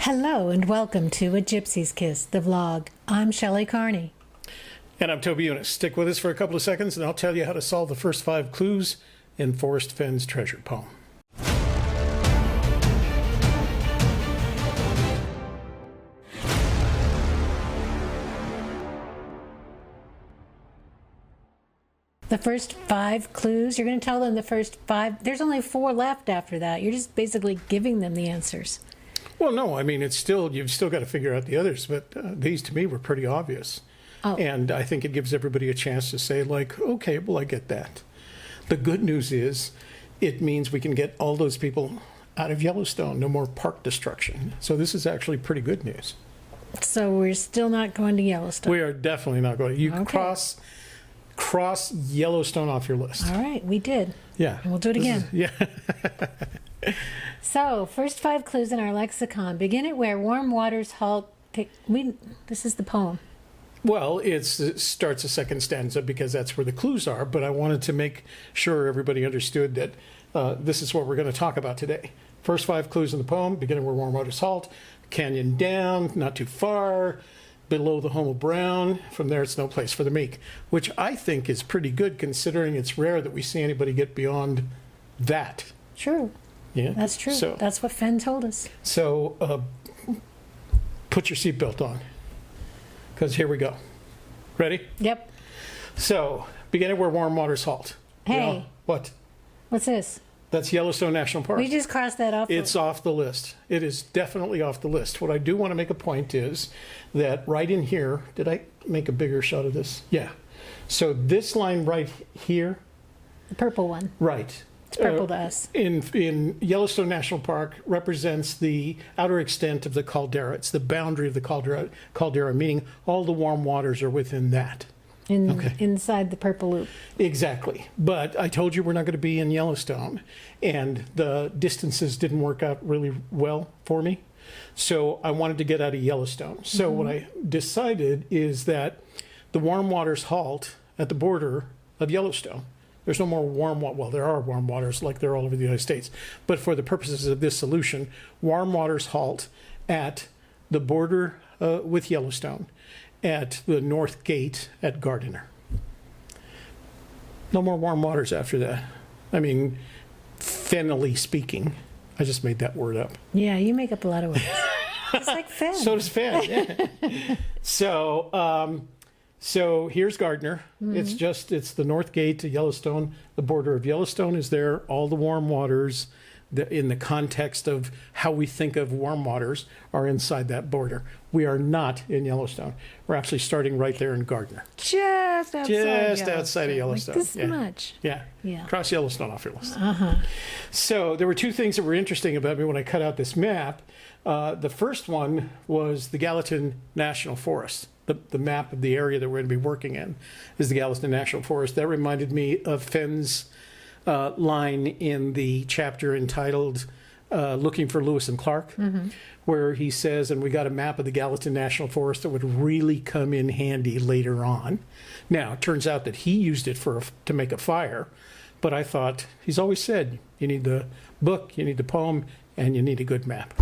Hello and welcome to A Gypsy's Kiss, the vlog. I'm Shelley Carney. And I'm Toby Eunice. Stick with us for a couple of seconds and I'll tell you how to solve the first 5 clues in Forrest Fenn's treasure poem. The first 5 clues, you're going to tell them the first 5. There's only 4 left after that. You're just basically giving them the answers. Well, no, I mean, you've still got to figure out the others, but these to me were pretty obvious. Oh. And I think it gives everybody a chance to say, like, okay, well, I get that. The good news is it means we can get all those people out of Yellowstone, no more park destruction. So this is actually pretty good news. So we're still not going to Yellowstone. We are definitely not going. You can Okay. cross Yellowstone off your list. All right, we did. Yeah. And we'll do it again. Yeah. So, first 5 clues in our lexicon. Begin at where warm waters halt. This is the poem. Well, it starts a second stanza because that's where the clues are, but I wanted to make sure everybody understood that this is what we're going to talk about today. First 5 clues in the poem, beginning where warm waters halt, canyon down, not too far, below the home of Brown, from there it's no place for the Meek, which I think is pretty good considering it's rare that we see anybody get beyond that. True. Yeah, That's true. So, That's what Fenn told us. So put your seatbelt on, because here we go. Ready? Yep. So, beginning where warm waters halt. Hey. What? What's this? That's Yellowstone National Park. We just crossed that off. It's off the list. It is definitely off the list. What I do want to make a point is that right in here, did I make a bigger shot of this? Yeah. So this line right here, the purple one. right. It's purple to us. In Yellowstone National Park represents the outer extent of the caldera. It's the boundary of the caldera, meaning all the warm waters are within that. Inside the purple loop. Exactly. But I told you we're not going to be in Yellowstone, and the distances didn't work out really well for me. So I wanted to get out of Yellowstone. So what I decided is that the warm waters halt at the border of Yellowstone. There's no more warm water. Well, there are warm waters like they're all over the United States. But for the purposes of this solution, warm waters halt at the border with Yellowstone, at the North Gate at Gardiner. No more warm waters after that. I mean, fennily speaking. I just made that word up. Yeah, you make up a lot of words. It's like Fenn. So does Fenn, yeah. So here's Gardiner. It's the North Gate to Yellowstone. The border of Yellowstone is there. All the warm waters, in the context of how we think of warm waters, are inside that border. We are not in Yellowstone. We're actually starting right there in Gardiner. Just outside of Yellowstone. Like this much. Yeah. Yeah. Cross Yellowstone off your list. Uh-huh. So there were 2 things that were interesting about me when I cut out this map. The first one was the Gallatin National Forest. The map of the area that we're going to be working in is the Gallatin National Forest. That reminded me of Fenn's line in the chapter entitled Looking for Lewis and Clark, where he says, and we got a map of the Gallatin National Forest that would really come in handy later on. Now, it turns out that he used it to make a fire, but I thought, he's always said, you need the book, you need the poem, and you need a good map.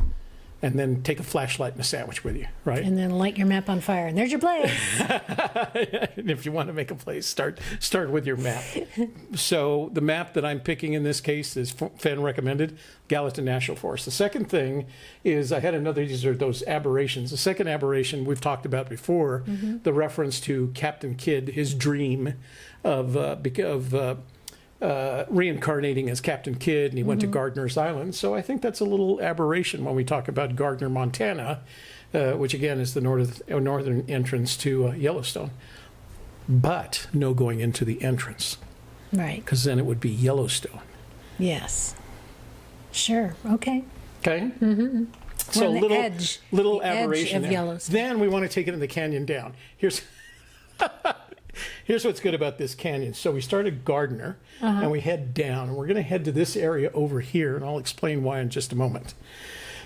And then take a flashlight and a sandwich with you, right? And then light your map on fire, and there's your place. And if you want to make a place, start with your map. So the map that I'm picking in this case is Fenn recommended, Gallatin National Forest. The second thing is I had another, these are those aberrations. The second aberration we've talked about before, the reference to Captain Kidd, his dream of reincarnating as Captain Kidd, and he went to Gardiner's Island. So I think that's a little aberration when we talk about Gardiner, Montana, which again is the northern entrance to Yellowstone. But no going into the entrance. Right. Because then it would be Yellowstone. Yes. Sure. Okay. Okay? Mm-hmm. So the little aberration of there. Yellowstone. Then we want to take it in the canyon down. Here's what's good about this canyon. So we start at Gardiner, and we head down, and we're going to head to this area over here, and I'll explain why in just a moment.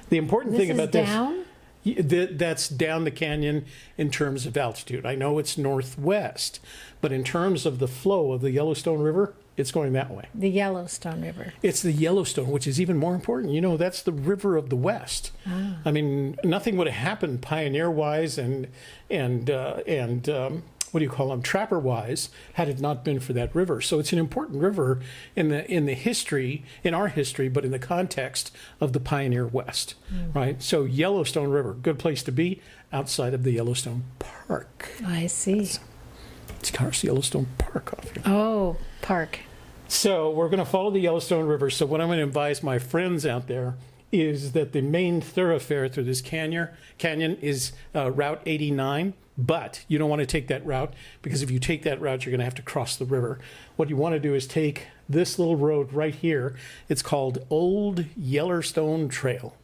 The important thing about down? That's down the canyon in terms of altitude. I know it's northwest, but in terms of the flow of the Yellowstone River, it's going that way. The Yellowstone River. It's the Yellowstone, which is even more important. You know, that's the river of the West. I mean, nothing would have happened pioneer-wise and what do you call them, trapper-wise, had it not been for that river. So it's an important river in the history, in our history, but in the context of the pioneer West, right? So Yellowstone River, good place to be outside of the Yellowstone Park. I see. It's Cars Yellowstone Park off here. Oh, park. So we're going to follow the Yellowstone River. So what I'm going to advise my friends out there is that the main thoroughfare through this canyon is Route 89. But you don't want to take that route, because if you take that route, you're going to have to cross the river. What you want to do is take this little road right here. It's called Old Yellowstone Trail.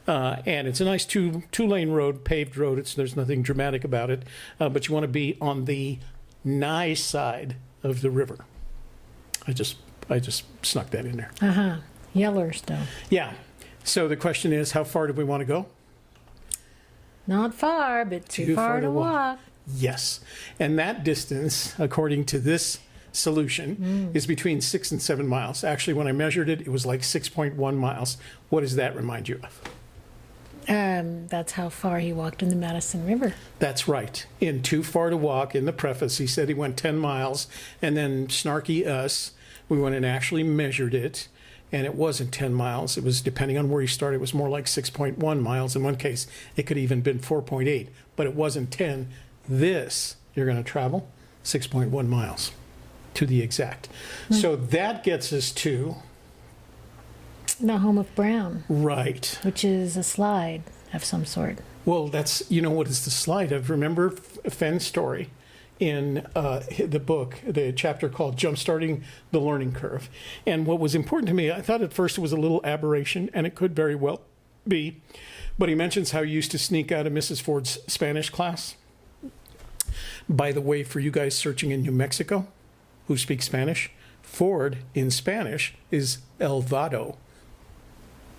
And it's a nice two-lane road, paved road. There's nothing dramatic about it. But you want to be on the nigh side of the river. I just snuck that in there. Yellowstone. Yeah. So the question is, how far do we want to go? Not far, but too far to walk. Yes. And that distance, according to this solution, is between 6 and 7 miles. Actually, when I measured it, it was like 6.1 miles. What does that remind you of? That's how far he walked in the Madison River. That's right. In Too Far to Walk, in the preface, he said he went 10 miles. And then snarky us, we went and actually measured it. And it wasn't 10 miles. It was, depending on where you started, it was more like 6.1 miles. In one case, it could even been 4.8, but it wasn't 10. This, you're going to travel 6.1 miles to the exact. So that gets us to... The home of Brown. Right. Which is a slide of some sort. Well, that's, you know what is the slide of? Remember Fenn's story in the book, the chapter called Jumpstarting the Learning Curve. And what was important to me, I thought at first it was a little aberration, and it could very well be, but he mentions how he used to sneak out of Mrs. Ford's Spanish class. By the way, for you guys searching in New Mexico who speak Spanish, Ford in Spanish is El Vado.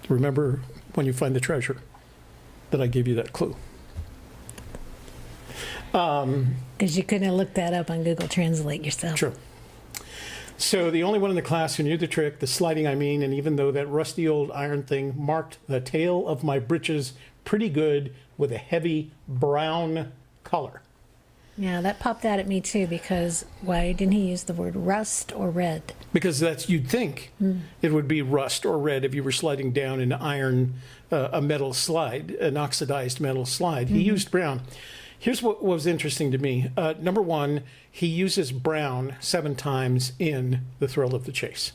Remember when you find the treasure that I gave you that clue. Because you couldn't have looked that up on Google Translate yourself. True. So the only one in the class who knew the trick, the sliding I mean, and even though that rusty old iron thing marked the tail of my breeches pretty good with a heavy brown color. Yeah, that popped out at me too, because why didn't he use the word rust or red? Because that's, you'd think it would be rust or red if you were sliding down an iron, a metal slide, an oxidized metal slide. He used brown. Here's what was interesting to me. Number one, he uses brown 7 times in The Thrill of the Chase.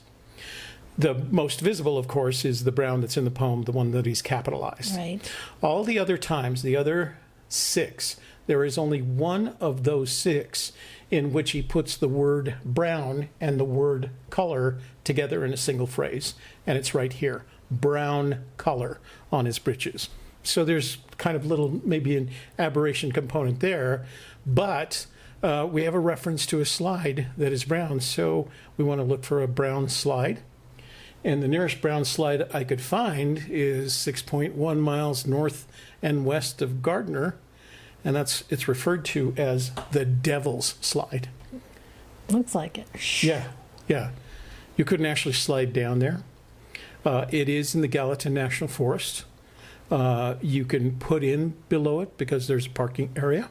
The most visible, of course, is the brown that's in the poem, the one that he's capitalized. Right. All the other times, the other 6, there is only one of those 6 in which he puts the word brown and the word color together in a single phrase. And it's right here, brown color on his breeches. So there's kind of little, maybe an aberration component there, but we have a reference to a slide that is brown, so we want to look for a brown slide. And the nearest brown slide I could find is 6.1 miles north and west of Gardner, and it's referred to as the Devil's Slide. Looks like it. Yeah. You couldn't actually slide down there. It is in the Gallatin National Forest. You can put in below it because there's a parking area.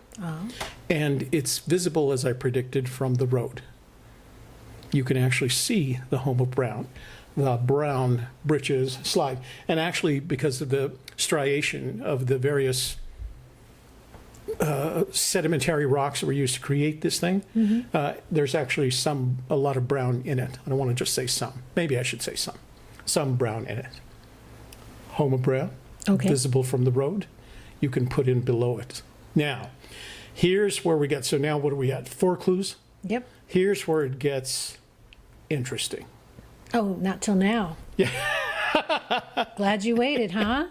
And it's visible, as I predicted, from the road. You can actually see the home of Brown, the Brown Britches slide. And actually, because of the striation of the various sedimentary rocks that were used to create this thing, there's actually a lot of brown in it. I don't want to just say some. Maybe I should say some brown in it. Home of Brown. Okay. Visible from the road. You can put in below it. Now, here's where we get, so now what are we at? 4 clues? Yep. Here's where it gets interesting. Oh, not till now. Yeah. Glad you waited, huh?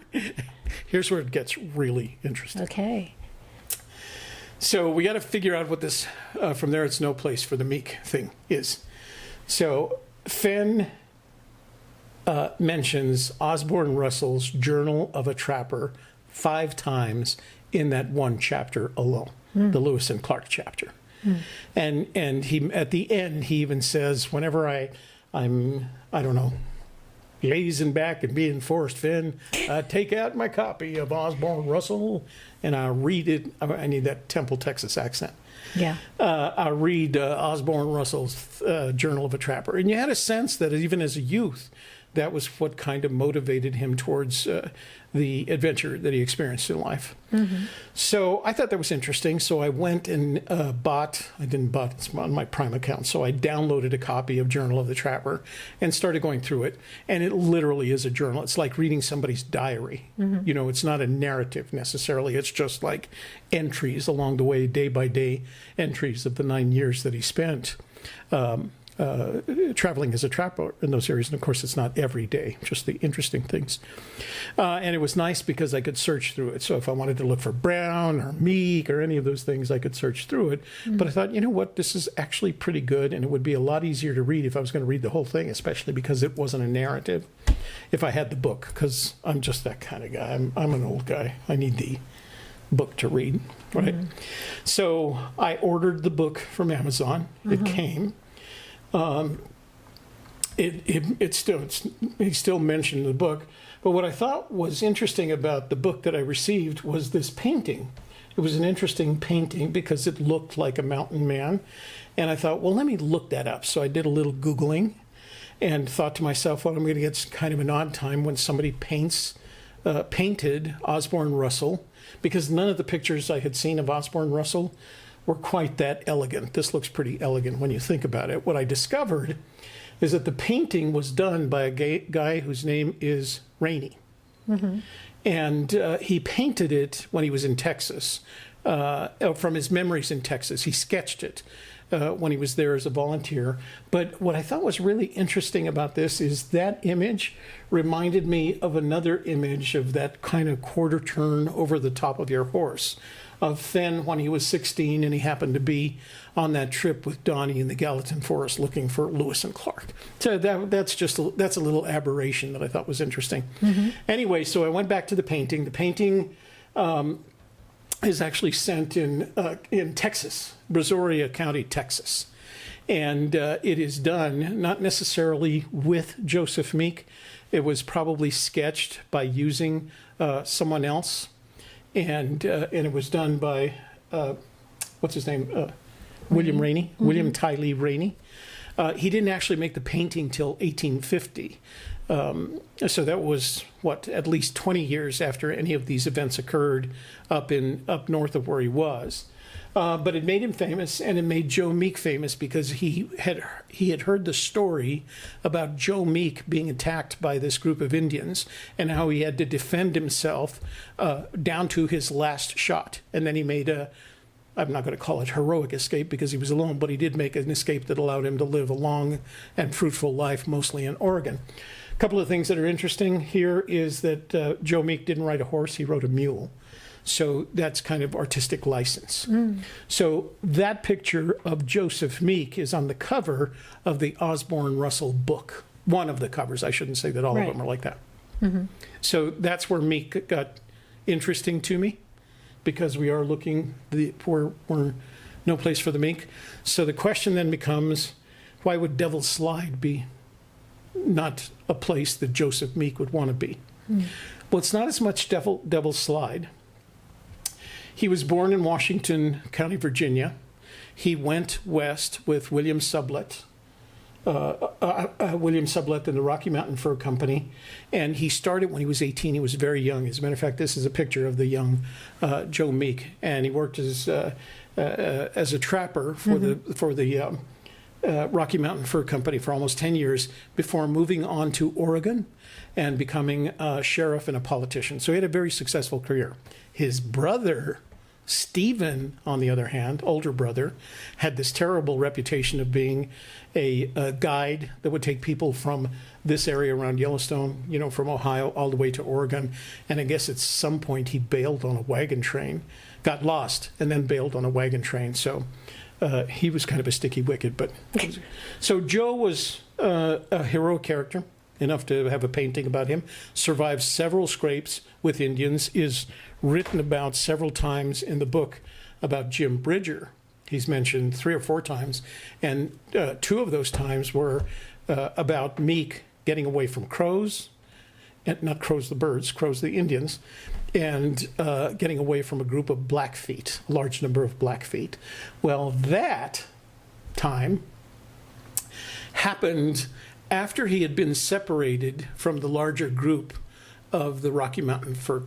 Here's where it gets really interesting. Okay. So we got to figure out what this, from there it's no place for the Meek thing is. So Fenn mentions Osborne Russell's Journal of a Trapper 5 times in that one chapter alone, the Lewis and Clark chapter. And he, at the end, he even says, whenever I'm I don't know, lazing back and being Forrest Fenn, I take out my copy of Osborne Russell and I read it. I need that Temple, Texas accent. Yeah. I read Osborne Russell's Journal of a Trapper. And you had a sense that even as a youth, that was what kind of motivated him towards the adventure that he experienced in life. So I thought that was interesting. So I went and it's on my Prime account. So I downloaded a copy of Journal of the Trapper and started going through it. And it literally is a journal. It's like reading somebody's diary. You know, it's not a narrative necessarily. It's just like entries along the way, day by day entries of the 9 years that he spent traveling as a trapper in those areas. And of course, it's not every day, just the interesting things. And it was nice because I could search through it. So if I wanted to look for Brown or Meek or any of those things, I could search through it. But I thought, you know what, this is actually pretty good. And it would be a lot easier to read if I was going to read the whole thing, especially because it wasn't a narrative, if I had the book, because I'm just that kind of guy. I'm an old guy. I need the book to read, right? So I ordered the book from Amazon. It came. He still mentioned the book, but what I thought was interesting about the book that I received was this painting. It was an interesting painting because it looked like a mountain man, and I thought, well, let me look that up. So I did a little Googling and thought to myself, well, I'm going to get kind of an odd time when somebody painted Osborne Russell, because none of the pictures I had seen of Osborne Russell were quite that elegant. This looks pretty elegant when you think about it. What I discovered is that the painting was done by a guy whose name is Rainey. And he painted it when he was in Texas, from his memories in Texas. He sketched it when he was there as a volunteer. But what I thought was really interesting about this is that image reminded me of another image of that kind of quarter turn over the top of your horse, of Fenn when he was 16 and he happened to be on that trip with Donnie in the Gallatin Forest looking for Lewis and Clark. So that's a little aberration that I thought was interesting. Anyway, so I went back to the painting. The painting is actually sent in Texas, Brazoria County, Texas. And it is done not necessarily with Joseph Meek. It was probably sketched by using someone else. And it was done by, what's his name? William Rainey, William Tylee Rainey. He didn't actually make the painting till 1850. So that was, at least 20 years after any of these events occurred up north of where he was. But it made him famous, and it made Joe Meek famous because he had heard the story about Joe Meek being attacked by this group of Indians and how he had to defend himself down to his last shot. And then he made I'm not going to call it heroic escape because he was alone, but he did make an escape that allowed him to live a long and fruitful life, mostly in Oregon. A couple of things that are interesting here is that Joe Meek didn't ride a horse, he rode a mule. So that's kind of artistic license. So that picture of Joseph Meek is on the cover of the Osborne Russell book. One of the covers. I shouldn't say that all of them are like that. So that's where Meek got interesting to me, because we are looking for no place for the Meek. So the question then becomes, why would Devil's Slide be not a place that Joseph Meek would want to be? Well, it's not as much Devil's Slide. He was born in Washington County, Virginia. He went west with William Sublette and the Rocky Mountain Fur Company, and he started when he was 18. He was very young. As a matter of fact, this is a picture of the young Joe Meek, and he worked as a trapper for the Rocky Mountain Fur Company for almost 10 years before moving on to Oregon and becoming a sheriff and a politician. So he had a very successful career. His brother, Stephen, on the other hand, older brother, had this terrible reputation of being a guide that would take people from this area around Yellowstone, from Ohio all the way to Oregon. And I guess at some point he bailed on a wagon train, got lost, and then bailed on a wagon train. So he was kind of a sticky wicket. But so Joe was a heroic character, enough to have a painting about him, survived several scrapes with Indians, is written about several times in the book about Jim Bridger He's mentioned 3 or 4 times, and 2 of those times were about Meek getting away from crows, and not crows the birds, crows the Indians, and getting away from a group of Blackfeet, a large number of Blackfeet. Well, that time happened after he had been separated from the larger group of the Rocky Mountain Fur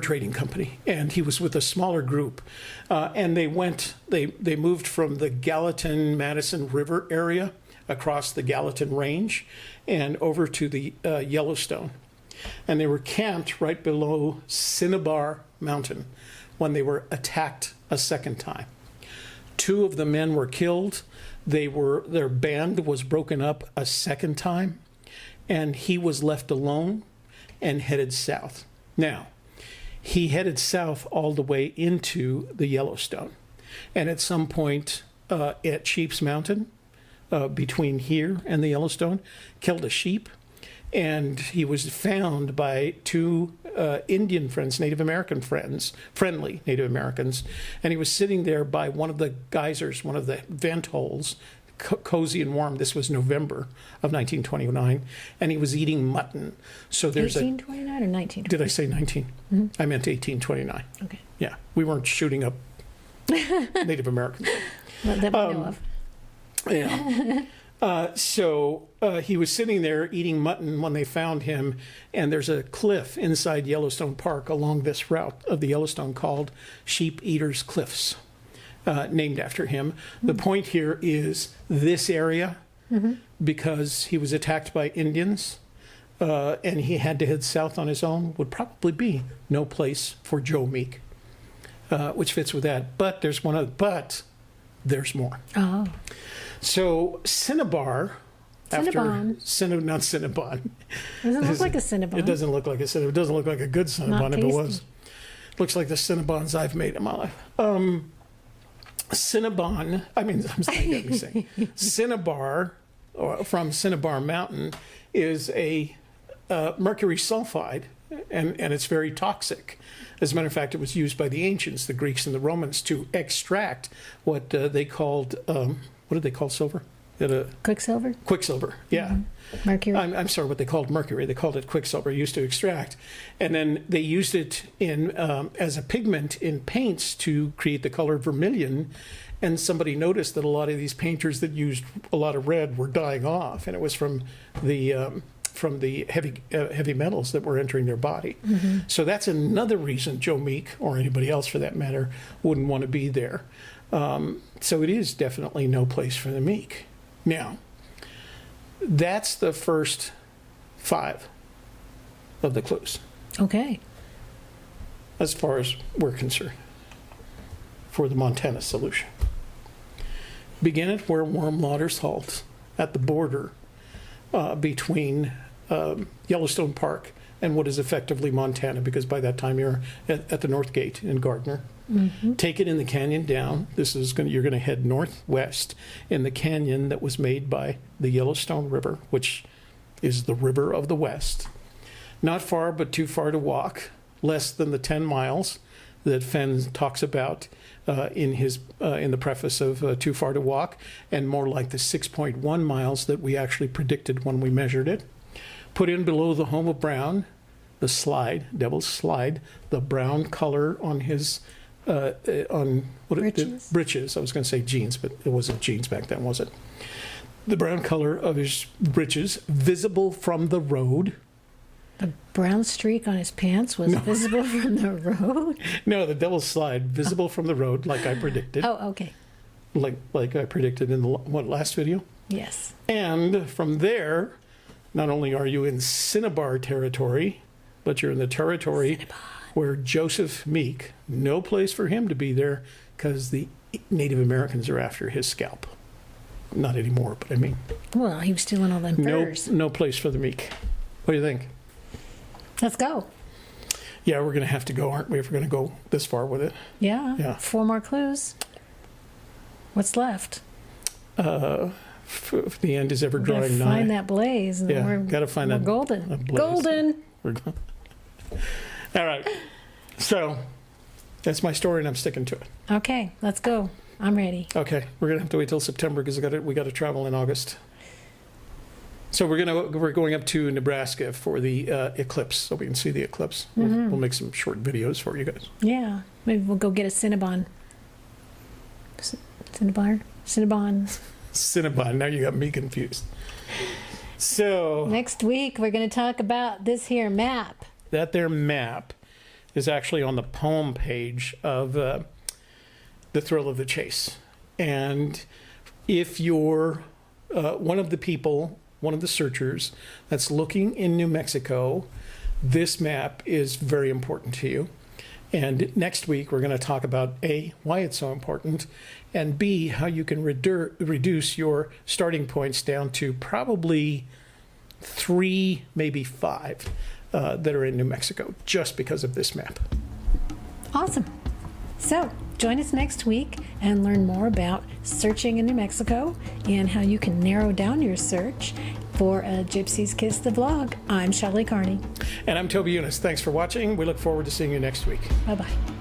Trading Company, and he was with a smaller group, and they moved from the Gallatin-Madison River area across the Gallatin Range and over to the Yellowstone, and they were camped right below Cinnabar Mountain when they were attacked a second time. 2 of the men were killed. Their band was broken up a second time, and he was left alone and headed south. Now, he headed south all the way into the Yellowstone. And at some point at Sheep's Mountain, between here and the Yellowstone, killed a sheep. And he was found by 2 Indian friends, Native American friends, friendly Native Americans. And he was sitting there by one of the geysers, one of the vent holes, cozy and warm. This was November of 1929, and he was eating mutton. So there's 1829 or 1929? Did I say 19? Mm-hmm. I meant 1829. Okay. Yeah, we weren't shooting up Native Americans. Well, that we know of. Yeah. So he was sitting there eating mutton when they found him, and there's a cliff inside Yellowstone Park along this route of the Yellowstone called Sheep Eater's Cliffs. Named after him. The point here is this area, because he was attacked by Indians and he had to head south on his own, would probably be no place for Joe Meek, which fits with that. But there's there's more. Oh. So Cinnabar, not Cinnabon. Doesn't look like a Cinnabon. It doesn't look like a Cinnabon. It doesn't look like a good Cinnabon if it was. Looks like the Cinnabons I've made in my life. Cinnabon, Cinnabar, or from Cinnabar Mountain, is a mercury sulfide, and it's very toxic. As a matter of fact, it was used by the ancients, the Greeks and the Romans, to extract what they called, what did they call silver? Quicksilver? Quicksilver, yeah. Mm-hmm. Mercury? I'm sorry, what they called mercury. They called it quicksilver, used to extract. And then they used it in as a pigment in paints to create the color vermilion. And somebody noticed that a lot of these painters that used a lot of red were dying off. And it was from the heavy metals that were entering their body. Mm-hmm. So that's another reason Joe Meek, or anybody else for that matter, wouldn't want to be there. So it is definitely no place for the meek. Now, that's the first 5 of the clues. Okay. As far as we're concerned, for the Montana solution. Begin at where warm waters halt, at the border between Yellowstone Park and what is effectively Montana, because by that time you're at the North Gate in Gardner. Mm-hmm. Take it in the canyon down. You're going to head northwest in the canyon that was made by the Yellowstone River, which is the river of the West. Not far, but too far to walk. Less than the 10 miles that Fenn talks about in the preface of Too Far to Walk, and more like the 6.1 miles that we actually predicted when we measured it. Put in below the home of Brown, the slide, Devil's Slide, the brown color on his breeches. I was going to say jeans, but it wasn't jeans back then, was it? The brown color of his breeches, visible from the road. The brown streak on his pants was visible from the road? No, the Devil's Slide, visible from the road, like I predicted. Oh, okay. Like I predicted in the last video? Yes. And from there, not only are you in Cinnabar territory, but you're in the territory where Joseph Meek, no place for him to be there because the Native Americans are after his scalp. Not anymore, but I mean. Well, he was stealing all them furs. No place for the Meek. What do you think? Let's go. Yeah, we're going to have to go, aren't we, if we're going to go this far with it? Yeah. 4 more clues. What's left? If the end is ever drawing nigh. Find that blaze. And yeah, got to find that golden. Blaze. Golden. All right. So, That's my story, and I'm sticking to it. Okay, let's go. I'm ready. Okay, we're gonna have to wait till September because we got to travel in August. So we're going up to Nebraska for the eclipse, so we can see the eclipse. We'll make some short videos for you guys. Yeah, maybe we'll go get a Cinnabon. Cinnabar? Cinnabon. Cinnabon. Now you got me confused. So Next week, we're going to talk about this here map. that their map is actually on the poem page of The Thrill of the Chase. And if you're one of the people, one of the searchers that's looking in New Mexico, this map is very important to you. And next week, we're going to talk about A, why it's so important, and B, how you can reduce your starting points down to probably 3, maybe 5 that are in New Mexico, just because of this map. Awesome. So join us next week and learn more about searching in New Mexico and how you can narrow down your search for a Gypsy's Kiss the Vlog. I'm Shelley Carney. And I'm Toby Eunice. Thanks for watching. We look forward to seeing you next week. Bye-bye.